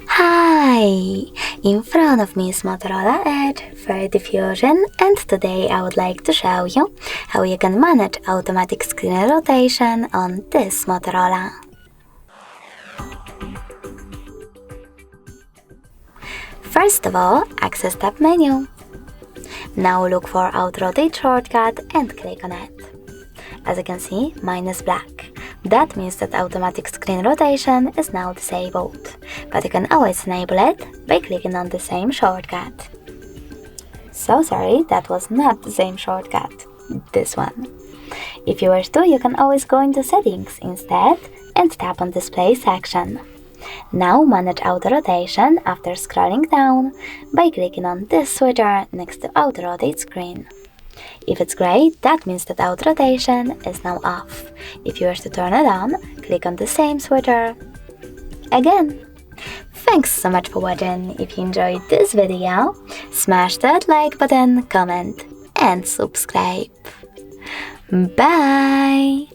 Hi! In front of me is Motorola Edge for diffusion, and today I would like to show you how you can manage automatic screen rotation on this Motorola. First of all, access tab menu. Now look for Auto Rotate shortcut and click on it. As you can see, mine is black. That means that automatic screen rotation is now disabled, but you can always enable it by clicking on the same shortcut. So sorry, that was not the same shortcut, this one. If you wish to, you can always go into settings instead and tap on display section. Now manage auto rotation after scrolling down by clicking on this switcher next to auto rotate screen. If it's gray, that means that auto rotation is now off. If you wish to turn it on, click on the same switcher again. Thanks so much for watching. If you enjoyed this video, smash that like button, comment and subscribe. Bye!